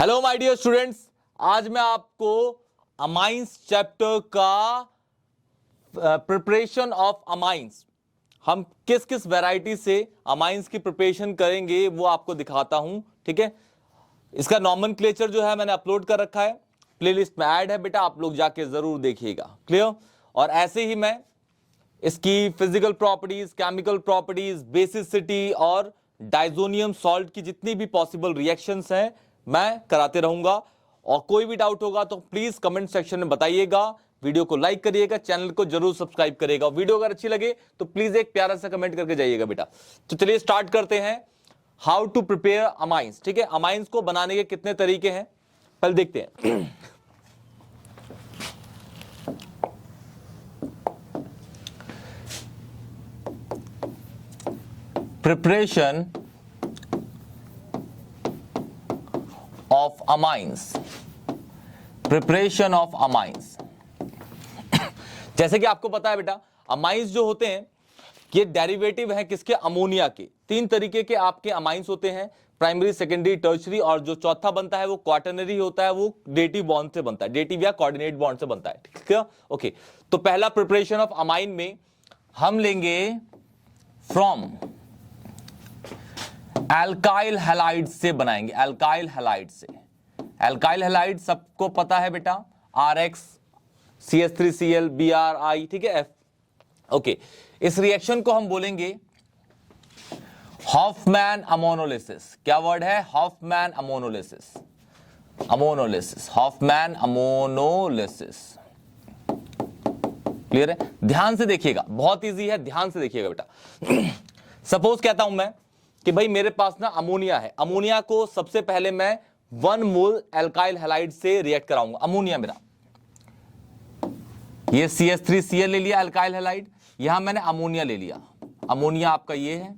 Hello my dear students, आज मैं आपको अमाइंस चैप्टर का प्रिपरेशन ऑफ अमाइंस, हम किस किस वैरायटी से अमाइंस की प्रिपरेशन करेंगे वो आपको दिखाता हूं। ठीक है, इसका नॉमेनक्लेचर जो है मैंने अपलोड कर रखा है, प्लेलिस्ट में ऐड है बेटा, आप लोग जाके जरूर देखिएगा। क्लियर। और ऐसे ही मैं इसकी physical properties, chemical properties, basicity और डाइजोनियम सॉल्ट की जितनी भी पॉसिबल रिएक्शंस हैं मैं कराते रहूंगा। और कोई भी डाउट होगा तो प्लीज कमेंट सेक्शन में बताइएगा। वीडियो को लाइक करिएगा, चैनल को जरूर सब्सक्राइब करिएगा। वीडियो अगर अच्छी लगे तो प्लीज एक प्यारा सा कमेंट करके जाइएगा बेटा। तो चलिए स्टार्ट करते हैं, हाउ टू प्रिपेयर अमाइंस। ठीक है, अमाइंस को बनाने के कितने तरीके हैं पहले देखते हैं। Preparation of amines, preparation of amines. जैसे कि आपको पता है बेटा, अमाइंस जो होते हैं ये डेरिवेटिव है किसके? अमोनिया के। तीन तरीके के आपके अमाइंस होते हैं, प्राइमरी, सेकेंडरी, टर्शरी, और जो चौथा बनता है वो क्वाटरनरी होता है, वो डेटिव बॉन्ड से बनता है, डेटिव या कोऑर्डिनेट बॉन्ड से बनता है। ठीक है, ओके। तो पहला प्रिपरेशन ऑफ अमाइन में हम लेंगे फ्रॉम एल्काइल हैलाइड से बनाएंगे, एल्काइल हैलाइड से। एल्काइल हैलाइड सबको पता है बेटा, RX CH3Cl BRI, ठीक है, F। ओके, इस रिएक्शन को हम बोलेंगे हॉफमैन अमोनोलिसिस। क्या वर्ड है? Hofmann ammonolysis, ammonolysis, Hofmann ammonolysis. Clear है? ध्यान से देखिएगा, बहुत इजी है, ध्यान से देखिएगा बेटा। सपोज कहता हूं मैं कि भाई मेरे पास ना अमोनिया है, अमोनिया को सबसे पहले मैं 1 मोल एल्काइल हैलाइड से रिएक्ट कराऊंगा। अमोनिया मेरा, ये CH3Cl ले लिया एल्काइल हैलाइड, यहां मैंने अमोनिया ले लिया। अमोनिया आपका ये है,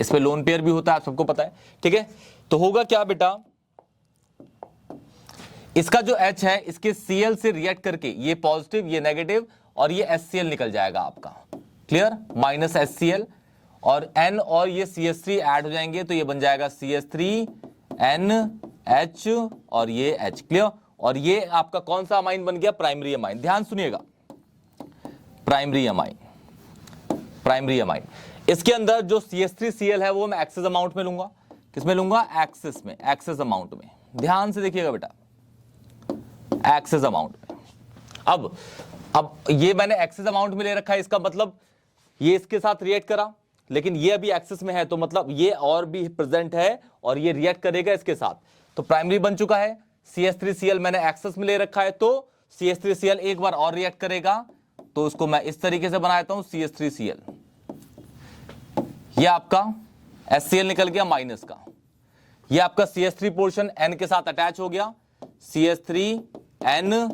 इस पे लोन पेयर भी होता है, आप सबको पता है। ठीक है, तो होगा क्या बेटा, इसका जो H है इसके Cl से रिएक्ट करके ये पॉजिटिव, ये नेगेटिव, और ये HCl निकल जाएगा आपका। क्लियर? माइनस HCl, और N और ये CH3 ऐड हो जाएंगे तो ये बन जाएगा CH3NH और ये H। क्लियर? और ये आपका कौन सा अमाइन बन गया? Primary amine. ध्यान सुनिएगा, प्राइमरी अमाइन, प्राइमरी अमाइन। इसके अंदर जो CH3Cl है वो मैं एक्सेस अमाउंट में लूंगा। किसमें लूंगा? एक्सेस में, एक्सेस अमाउंट में। ध्यान से देखिएगा बेटा, एक्सेस अमाउंट में। अब ये मैंने एक्सेस अमाउंट में ले रखा है, इसका मतलब ये इसके साथ रिएक्ट करा, लेकिन ये अभी एक्सेस में है, तो मतलब ये और भी प्रेजेंट है और ये रिएक्ट करेगा इसके साथ, तो प्राइमरी बन चुका है। CH3Cl मैंने एक्सेस में ले रखा है, तो CH3Cl एक बार और रिएक्ट करेगा, तो उसको मैं इस तरीके से बनाता हूं, CH3Cl। ये आपका HCl निकल गया माइनस का, ये आपका CH3 पोर्शन N के साथ अटैच हो गया, CH3N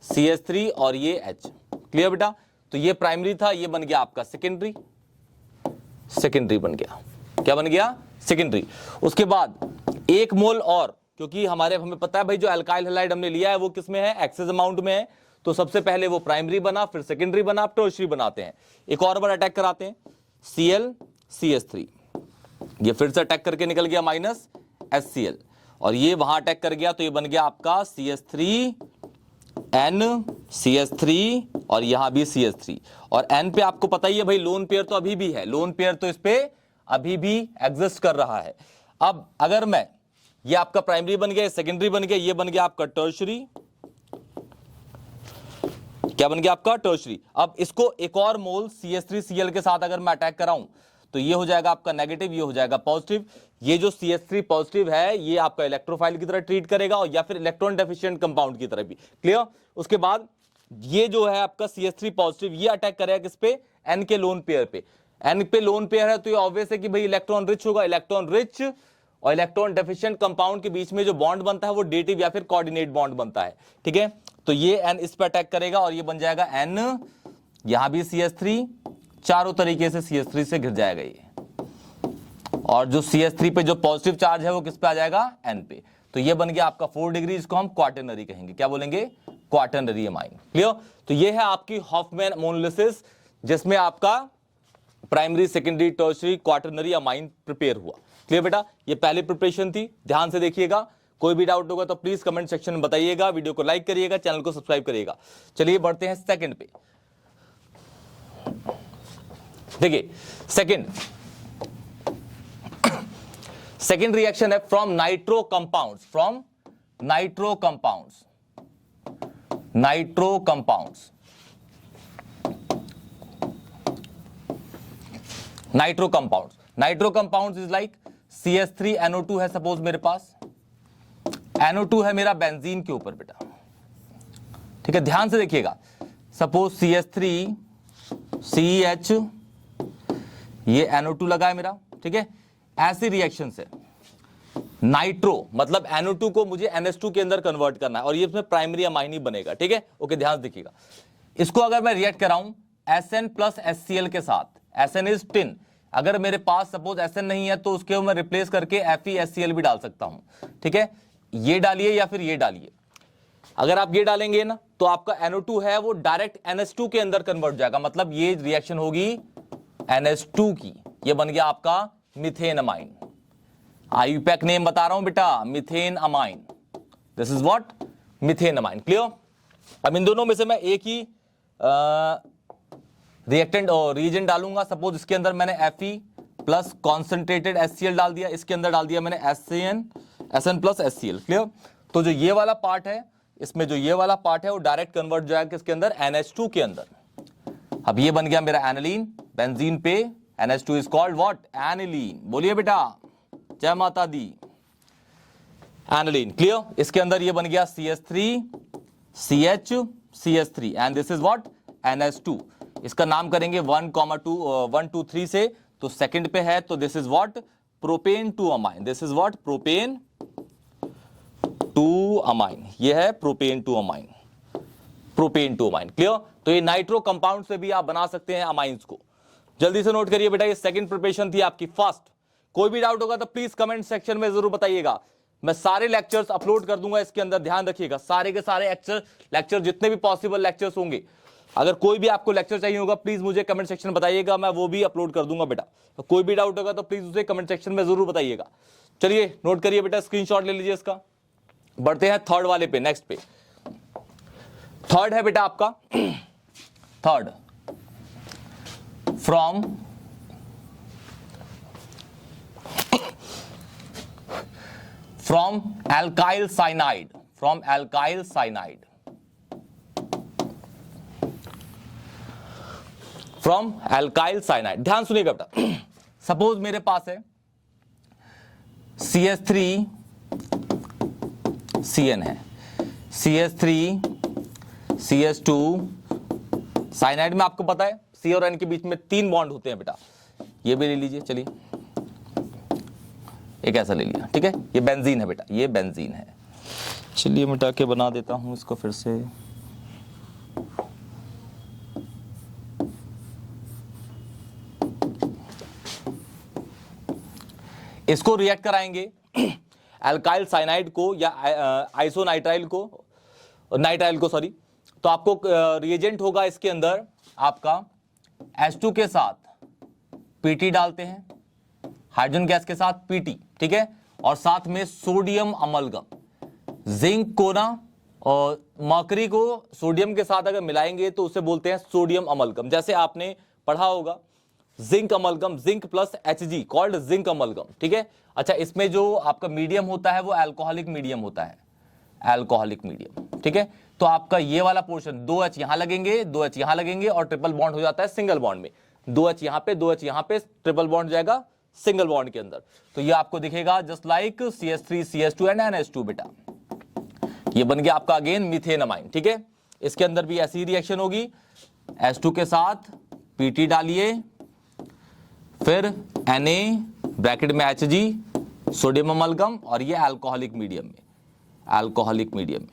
CH3 और ये H। क्लियर बेटा? तो ये प्राइमरी था, ये बन गया आपका सेकेंडरी, सेकेंडरी बन गया। क्या बन गया? सेकेंडरी। उसके बाद 1 मोल और, क्योंकि हमें पता है भाई जो अल्काइल हैलाइड हमने लिया है वो किस में है? एक्सेस अमाउंट में है, तो सबसे पहले वो प्राइमरी बना, फिर सेकेंडरी बना, अब टर्शरी बनाते हैं। एक और बार अटैक कराते हैं, Cl CH3, ये फिर से अटैक करके निकल गया माइनस HCl, और ये वहां अटैक कर गया तो ये बन गया आपका CH3N CH3 और यहां भी CH3, और N पे आपको पता ही है भाई लोन पेयर तो अभी भी है, लोन पेयर तो इस पे अभी भी एग्जिस्ट कर रहा है। अब अगर मैं, ये आपका प्राइमरी बन गया, सेकेंडरी बन गया, ये बन गया आपका टर्शरी। क्या बन गया आपका? टर्शरी। अब इसको एक और मोल CH3Cl के साथ अगर मैं अटैक कराऊं तो ये हो जाएगा आपका नेगेटिव, ये हो जाएगा पॉजिटिव। ये जो CH3 पॉजिटिव है ये आपका इलेक्ट्रोफाइल की तरह ट्रीट करेगा, और या फिर इलेक्ट्रॉन डेफिशिएंट कंपाउंड की तरह भी। क्लियर? उसके बाद ये जो है आपका CH3 पॉजिटिव, ये अटैक करेगा किस पे? N के लोन पेयर पे। N पे लोन पेयर है तो ये ऑब्वियस है कि भाई इलेक्ट्रॉन रिच होगा। इलेक्ट्रॉन रिच और इलेक्ट्रॉन डेफिशिएंट कंपाउंड के बीच में जो बॉन्ड बनता है वो डेटिव या फिर कोऑर्डिनेट बॉन्ड बनता है। ठीक है, तो ये N इस पे अटैक करेगा और ये बन जाएगा N, यहां भी CH3, चारों तरीके से CH3 से घिर जाएगा ये, और जो CH3 पे जो पॉजिटिव चार्ज है वो किस पे आ जाएगा? N पे। तो ये बन गया आपका 4 डिग्री, इसको हम क्वाटरनरी कहेंगे। क्या बोलेंगे? Quaternary amine. क्लियर? तो ये है आपकी हॉफमैन अमोनोलिसिस, जिसमें आपका primary, secondary, tertiary, quaternary amine prepare हुआ। क्लियर बेटा, ये पहली प्रिपरेशन थी, ध्यान से देखिएगा। कोई भी डाउट होगा तो प्लीज कमेंट सेक्शन में बताइएगा, वीडियो को लाइक करिएगा, चैनल को सब्सक्राइब करिएगा। चलिए बढ़ते हैं सेकंड पे। देखिए सेकंड रिएक्शन है from nitro compounds, from nitro compounds, nitro compounds, nitro compounds. Nitro compounds is like CH3NO2 है सपोज मेरे पास, NO2 है मेरा बेंजीन के ऊपर बेटा, ठीक है, ध्यान से देखिएगा। सपोज CH3CH, ये NO2 लगा है मेरा, ठीक है। ऐसी रिएक्शन से नाइट्रो मतलब NO2 को मुझे NH2 के अंदर कन्वर्ट करना है और ये इसमें प्राइमरी अमाइन ही बनेगा, ठीक है। ओके, ध्यान से देखिएगा। इसको अगर मैं रिएक्ट कराऊं SN प्लस HCl के साथ, SN इज टिन, अगर मेरे पास सपोज SN नहीं है तो उसके मैं रिप्लेस करके FeHCl भी डाल सकता हूं, ठीक है। ये डालिए या फिर ये डालिए, अगर आप ये डालेंगे ना तो आपका NO2 है वो डायरेक्ट NH2 के अंदर कन्वर्ट हो जाएगा, मतलब ये रिएक्शन होगी NH2 की, ये बन गया आपका मीथेन अमाइन। आईयूपैक नेम बता रहा हूं बेटा, methane amine, this is what, methane amine. Clear. अब इन दोनों में से मैं एक ही रिएक्टेंट और रीजेंट डालूंगा। सपोज इसके अंदर मैंने Fe प्लस कॉन्सेंट्रेटेड HCl डाल दिया, इसके अंदर डाल दिया मैंने SN प्लस HCl। क्लियर। तो जो ये वाला पार्ट है, इसमें जो ये वाला पार्ट है वो डायरेक्ट कन्वर्ट जाएगा किसके अंदर, NH2 के अंदर। अब ये बन गया मेरा एनिलीन, बेंजीन पे NH2 is called what, aniline. बोलिए बेटा, जय माता दी, एनिलीन। क्लियर। इसके अंदर ये बन गया CH3CH3 and this is what, NH2। इसका नाम करेंगे 1, 2 3 से, तो सेकंड पे है तो this is what, propane 2 amine, this is what, propane 2 amine, ये है propane 2 amine, propane 2 amine. Clear. तो ये नाइट्रो कंपाउंड से भी आप बना सकते हैं अमाइंस को। जल्दी से नोट करिए बेटा, ये सेकंड प्रिपरेशन थी आपकी फर्स्ट। कोई भी डाउट होगा तो प्लीज कमेंट सेक्शन में जरूर बताइएगा। मैं सारे लेक्चर्स अपलोड कर दूंगा इसके अंदर, ध्यान रखिएगा। सारे के सारे लेक्चर जितने भी पॉसिबल लेक्चर्स होंगे, अगर कोई भी आपको लेक्चर चाहिए होगा प्लीज मुझे कमेंट सेक्शन में बताइएगा, मैं वो भी अपलोड कर दूंगा बेटा। तो कोई भी डाउट होगा तो प्लीज उसे कमेंट सेक्शन में जरूर बताइएगा। चलिए नोट करिए बेटा, स्क्रीनशॉट ले लीजिए इसका। बढ़ते हैं थर्ड वाले पे, नेक्स्ट पे। थर्ड है बेटा आपका, third from alkyl cyanide, from alkyl cyanide, from alkyl cyanide। ध्यान सुनिएगा बेटा। सपोज मेरे पास है CH3CN है, CH3CH2 साइनाइड में आपको पता है C और N के बीच में 3 बॉन्ड होते हैं बेटा। ये भी ले लीजिए, चलिए एक ऐसा ले लिया, ठीक है। ये बेंजीन है बेटा, ये बेंजीन है। चलिए मिटा के बना देता हूं इसको फिर से। इसको रिएक्ट कराएंगे अल्काइल साइनाइड को या आइसोनाइट्राइल को, नाइट्राइल को सॉरी, तो आपको रिएजेंट होगा इसके अंदर आपका H2 के साथ Pt डालते हैं, हाइड्रोजन गैस के साथ Pt, ठीक है, और साथ में सोडियम अमलगम, जिंक को ना और मर्करी को सोडियम के साथ अगर मिलाएंगे तो उसे बोलते हैं सोडियम अमलगम। जैसे आपने पढ़ा होगा zinc amalgam, zinc plus Hg called zinc amalgam, ठीक है। अच्छा, इसमें जो आपका मीडियम होता है वो अल्कोहलिक मीडियम होता है, अल्कोहलिक मीडियम, ठीक है। तो आपका ये वाला पोर्शन 2H यहां लगेंगे, 2H यहां लगेंगे और ट्रिपल बॉन्ड हो जाता है सिंगल बॉन्ड में। 2H यहां पे, 2H यहां पे, ट्रिपल बॉन्ड जाएगा सिंगल बॉन्ड के अंदर। तो ये आपको दिखेगा just like CH3CH2 and NH2 बेटा। ये बन गया आपका अगेन मीथेन अमाइन, ठीक है। इसके अंदर भी ऐसी रिएक्शन होगी, H2 के साथ Pt डालिए, फिर Na ब्रैकेट में Hg, सोडियम अमलगम, और ये अल्कोहलिक मीडियम में, अल्कोहलिक मीडियम में,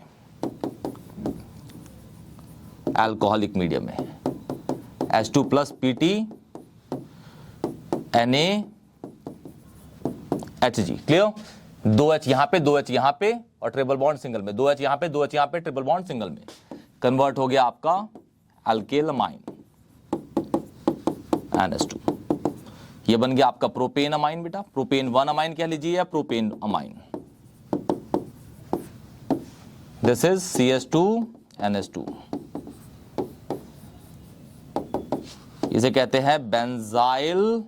अल्कोहलिक मीडियम में H2 plus Pt, Na, Hg। Clear. 2H यहां पे, 2H यहां पे और ट्रिपल बॉन्ड सिंगल में, 2H यहां पे, 2H यहां पे, ट्रिपल बॉन्ड सिंगल में, कन्वर्ट हो गया आपका अल्केल अमाइन NH2। ये बन गया आपका प्रोपेन अमाइन बेटा, प्रोपेन 1 अमाइन कह लीजिए या propane amine. This is CH2NH2, इसे कहते हैं benzyl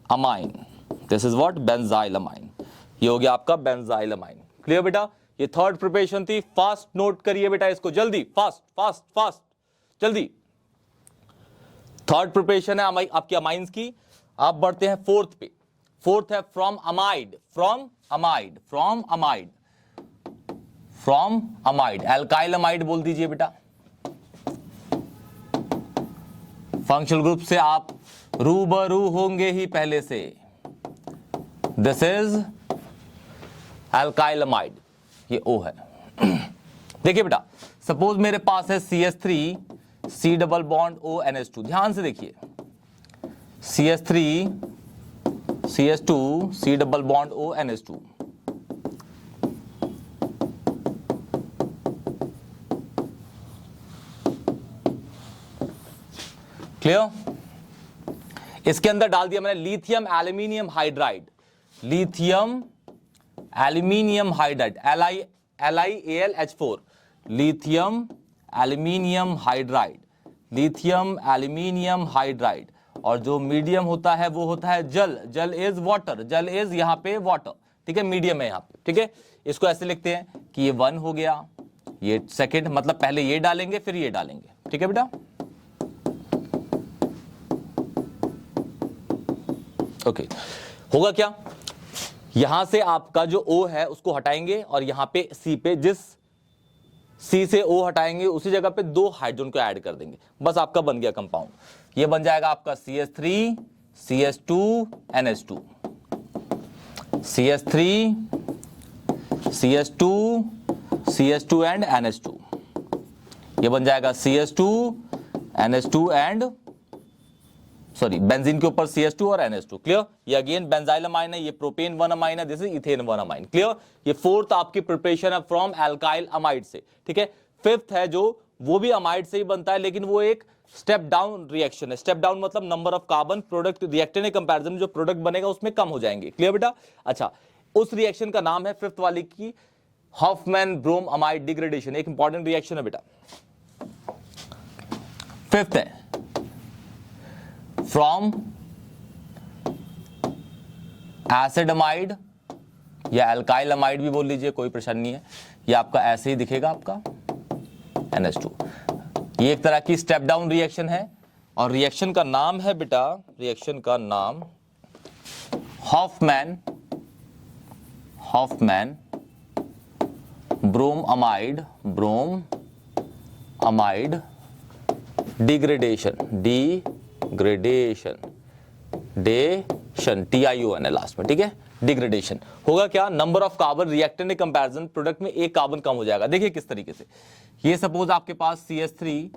amine. This is what, benzyl amine. ये हो गया आपका बेंजाइल अमाइन। क्लियर बेटा, ये थर्ड प्रिपरेशन थी। फास्ट नोट करिए बेटा इसको, जल्दी, फास्ट फास्ट फास्ट, जल्दी। थर्ड प्रिपरेशन है आपकी अमाइंस की। आप बढ़ते हैं फोर्थ पे। फोर्थ है from amide, from amide, from amide, from amide. Alkyl amide बोल दीजिए बेटा। फंक्शनल ग्रुप से आप रूबरू होंगे ही पहले से। दिस इज एल्काइल अमाइड, ये O है। देखिए बेटा, सपोज मेरे पास है CH3 C double bond O NH2। ध्यान से देखिए, CH3 CH2 C double bond O NH2। Clear? इसके अंदर डाल दिया मैंने lithium aluminium hydride, lithium aluminium hydride, LiAlH4, lithium aluminium hydride, lithium aluminium hydride. और जो मीडियम होता है वो होता है जल, जल इज वाटर, जल इज यहां पे वाटर, ठीक है, मीडियम है यहां पे, ठीक है। इसको ऐसे लिखते हैं कि ये 1 हो गया, ये सेकंड, मतलब पहले ये डालेंगे फिर ये डालेंगे, ठीक है बेटा। ओके, होगा क्या, यहां से आपका जो O है उसको हटाएंगे और यहां पे C पे, जिस C से O हटाएंगे उसी जगह पे 2 हाइड्रोजन को ऐड कर देंगे, बस आपका बन गया कंपाउंड। ये बन जाएगा आपका CH3 CH2 NH2, CH3 CH2 CH2 and NH2। ये बन जाएगा CH2 NH2 and sorry, benzene के ऊपर CH2 और NH2। क्लियर? ये अगेन बेंजाइल अमाइन है, ये प्रोपेन 1 अमाइन है, this is ethane 1 amine. Clear? ये फोर्थ आपकी प्रिपरेशन है फ्रॉम एल्काइल अमाइड से, ठीक है। फिफ्थ है जो, वो भी अमाइड से ही बनता है लेकिन वो एक स्टेप डाउन रिएक्शन है। स्टेप डाउन मतलब number of carbon product reactant के कंपैरिजन में जो प्रोडक्ट बनेगा उसमें कम हो जाएंगे। क्लियर बेटा? अच्छा, उस रिएक्शन का नाम है फिफ्थ वाली की हॉफमैन ब्रोम अमाइड डिग्रेडेशन। एक इंपॉर्टेंट रिएक्शन है बेटा। फिफ्थ है फ्रॉम एसिड अमाइड या एल्काइल अमाइड भी बोल लीजिए, कोई परेशानी नहीं है। ये आपका ऐसे ही दिखेगा आपका NH2। ये एक तरह की स्टेप डाउन रिएक्शन है और रिएक्शन का नाम है बेटा, रिएक्शन का नाम हॉफमैन ब्रोम अमाइड डिग्रेडेशन TION है लास्ट में, ठीक है। डिग्रेडेशन होगा क्या, नंबर ऑफ कार्बन रिएक्टेंट के कंपैरिजन प्रोडक्ट में एक कार्बन कम हो जाएगा। देखिए किस तरीके से, ये सपोज आपके पास CH3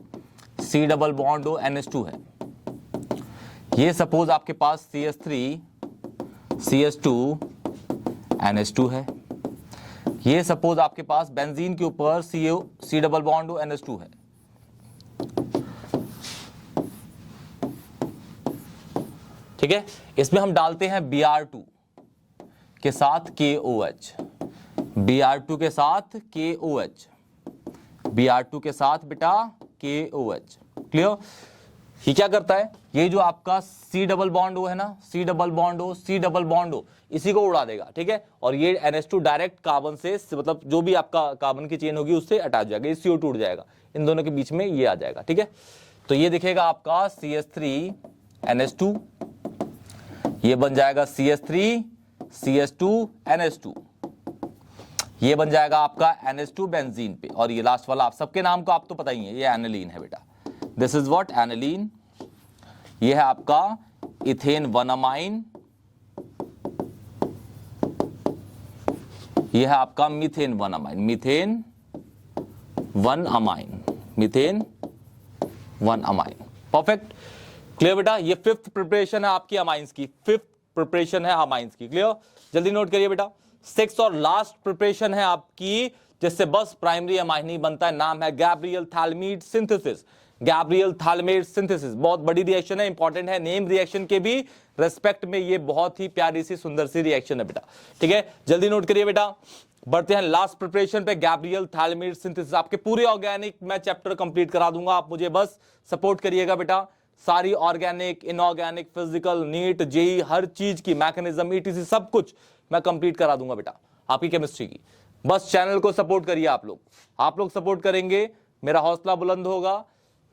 C double bond O NH2 है, ये सपोज आपके पास CH3 CH2 NH2 है, ये सपोज आपके पास बेंजीन के ऊपर C double bond O NH2 है। ठीक है, इसमें हम डालते हैं Br2 के साथ KOH, Br2 के साथ KOH, Br2 के साथ बेटा KOH। क्लियर? ये क्या करता है, ये जो आपका C डबल बॉन्ड O है ना, C डबल बॉन्ड O इसी को उड़ा देगा, ठीक है। और ये NH2 डायरेक्ट कार्बन से, मतलब जो भी आपका कार्बन की चेन होगी उससे अटैच हो जाएगा, ये CO2 उड़ जाएगा, इन दोनों के बीच में ये आ जाएगा, ठीक है। तो ये दिखेगा आपका CH3 NH2, ये बन जाएगा CH3 CH2 NH2, ये बन जाएगा आपका NH2 बेंजीन पे, और ये लास्ट वाला आप सबके नाम को आप तो पता ही है, ये एनिलीन है बेटा। This is what, aniline. ये है आपका इथेन 1 अमाइन, ये है आपका methane 1 amine, methane 1 amine. Perfect, clear बेटा। ये फिफ्थ प्रिपरेशन है आपकी अमाइंस की, फिफ्थ प्रिपरेशन है अमाइंस की। क्लियर? जल्दी नोट करिए बेटा। सिक्स्थ और लास्ट प्रिपरेशन है आपकी जिससे बस प्राइमरी अमाइन ही बनता है, नाम है गैब्रियल थैलमीड सिंथेसिस। गैब्रियल थालमेट सिंथेसिस, बहुत बड़ी रिएक्शन है, इंपॉर्टेंट है, नेम रिएक्शन के भी रेस्पेक्ट में ये बहुत ही प्यारी सी सुंदर सी रिएक्शन है बेटा। ठीक है, जल्दी नोट करिए बेटा। बढ़ते हैं लास्ट प्रिपरेशन पे, गैब्रियल थालमेट सिंथेसिस। आपके पूरे ऑर्गेनिक मैं चैप्टर कंप्लीट करा दूंगा, आप मुझे बस सपोर्ट करिएगा बेटा। सारी organic, inorganic, physical, NEET, JEE, हर चीज की मैकेनिज्म, ईटीसी सब कुछ मैं कंप्लीट करा दूंगा बेटा आपकी केमिस्ट्री की। बस चैनल को सपोर्ट करिए आप लोग सपोर्ट करेंगे, मेरा हौसला बुलंद होगा,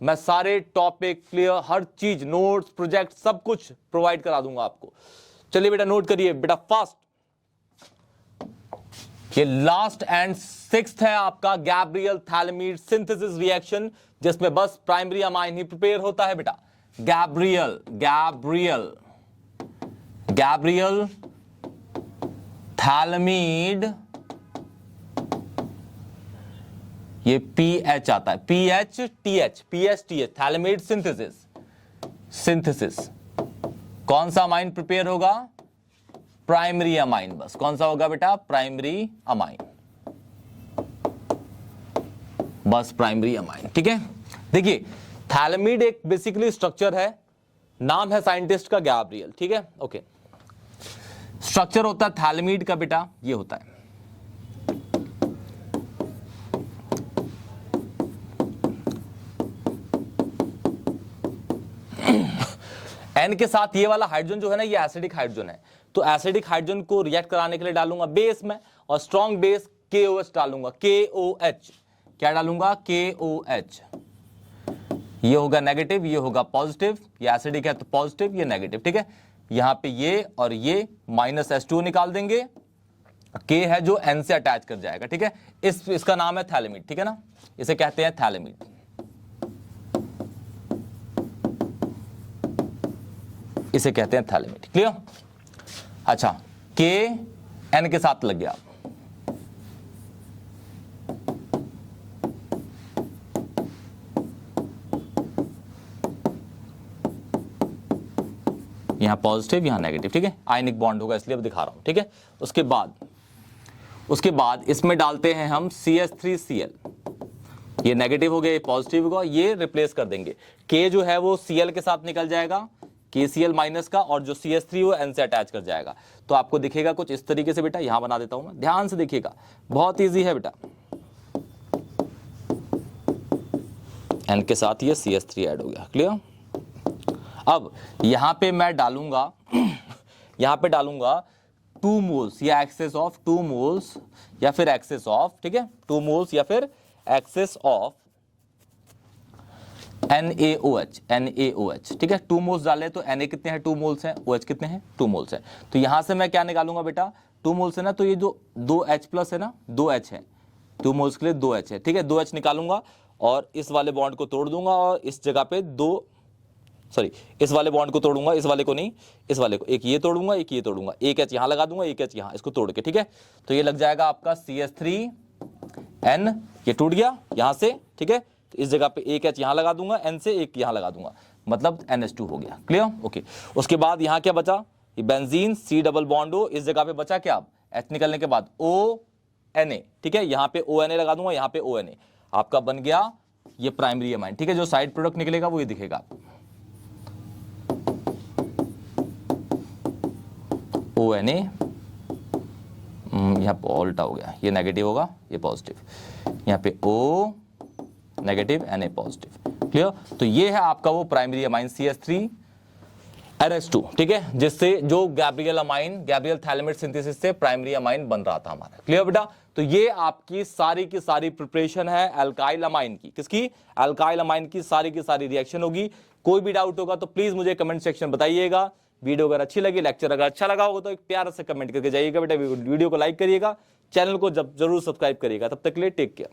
मैं सारे टॉपिक क्लियर, हर चीज, नोट्स, प्रोजेक्ट सब कुछ प्रोवाइड करा दूंगा आपको। चलिए बेटा नोट करिए बेटा फास्ट। ये लास्ट एंड सिक्स्थ है आपका गैब्रियल थालमेट सिंथेसिस रिएक्शन, जिसमें बस प्राइमरी अमाइन ही प्रिपेयर होता है बेटा। गैब्रियल थालमीड, ये पीएच आता है, पीएच थालमेट सिंथेसिस। कौन सा अमाइन प्रिपेयर होगा? Primary amine. बस कौन सा होगा बेटा? प्राइमरी अमाइन, बस प्राइमरी अमाइन। ठीक है, देखिए थैलेमीड एक बेसिकली स्ट्रक्चर है, नाम है साइंटिस्ट का गैब्रियल। ठीक है, ओके, स्ट्रक्चर होता है थैलेमीड का बेटा, ये होता है। एन के साथ ये वाला हाइड्रोजन जो है ना, ये एसिडिक हाइड्रोजन है, तो एसिडिक हाइड्रोजन को रिएक्ट कराने के लिए डालूंगा बेस में, और स्ट्रॉन्ग बेस KOH डालूंगा, KOH। क्या डालूंगा? KOH। ये होगा नेगेटिव, ये होगा पॉजिटिव, ये एसिडिक है तो पॉजिटिव, ये नेगेटिव। ठीक है, यहां पे ये और ये -H2 निकाल देंगे, K है जो N से अटैच कर जाएगा। ठीक है, इसका नाम है थैलेमीड। ठीक है ना, इसे कहते हैं थैलेमीड। इसे कहते हैं थैलेमीड। क्लियर? अच्छा, K N के साथ लग गया, यहां पॉजिटिव यहां नेगेटिव। ठीक है, आयनिक बॉन्ड होगा इसलिए अब दिखा रहा हूं। ठीक है, उसके बाद इसमें डालते हैं हम CH3Cl। ये नेगेटिव हो गया, ये पॉजिटिव होगा, ये रिप्लेस कर देंगे। K जो है वो Cl के साथ निकल जाएगा, KCl माइनस का, और जो CH3 वो N से अटैच कर जाएगा। तो आपको दिखेगा कुछ इस तरीके से बेटा, यहां बना देता हूं मैं, ध्यान से देखिएगा, बहुत ईजी है बेटा। N के साथ ये CH3 ऐड हो गया। क्लियर? अब यहां पे मैं डालूंगा 2 मोल्स या एक्सेस ऑफ 2 मोल्स या फिर एक्सेस ऑफ, ठीक है, 2 मोल्स या फिर एक्सेस ऑफ NaOH। ठीक है, 2 मोल्स डाले तो Na कितने हैं? 2 मोल्स हैं। OH कितने हैं? 2 मोल्स हैं। तो यहां से मैं क्या निकालूंगा बेटा? 2 मोल्स है ना, तो ये जो 2H प्लस है ना, 2H है, 2 मोल्स के लिए 2H है। ठीक है, 2H निकालूंगा और इस वाले बॉन्ड को तोड़ दूंगा, और इस जगह पे इस वाले बॉन्ड को तोड़ूंगा, इस वाले को नहीं, इस वाले को, एक ये तोड़ूंगा, एक ये तोड़ूंगा, एक H यहां लगा दूंगा, एक H यहां, इसको तोड़ के। ठीक है, तो ये लग जाएगा आपका CH3N, ये टूट गया यहां से। ठीक है, तो इस जगह पे एक H यहां लगा दूंगा, N से एक यहां लगा दूंगा, मतलब NH2 हो गया। क्लियर? ओके, उसके बाद यहां क्या बचा? ये benzene, C double bond O, इस जगह पे बचा क्या? अब H निकलने के बाद ONA। ठीक है, यहां पे ONA लगा दूंगा, यहां पे ONA, आपका बन गया ये प्राइमरी अमाइन। ठीक है, जो साइड प्रोडक्ट निकलेगा वो ये दिखेगा, ONA। यहाँ पे उल्टा हो गया, ये नेगेटिव होगा, ये पॉजिटिव, यहाँ पे O negative, Na positive. Clear? तो ये है आपका वो प्राइमरी अमाइन CH3NH2। ठीक है, जिससे जो गैब्रियल थैलेमेट सिंथेसिस से प्राइमरी अमाइन बन रहा था हमारा। क्लियर बेटा? तो ये आपकी सारी की सारी प्रिपरेशन है अल्काइल अमाइन की। किसकी? अल्काइल अमाइन की सारी रिएक्शन होगी। कोई भी डाउट होगा तो प्लीज मुझे कमेंट सेक्शन बताइएगा। वीडियो अगर अच्छी लगी, लेक्चर अगर अच्छा लगा होगा तो एक प्यारा से कमेंट करके जाइएगा बेटा। वीडियो को लाइक करिएगा, चैनल को जरूर सब्सक्राइब करिएगा। तब तक के लिए टेक केयर।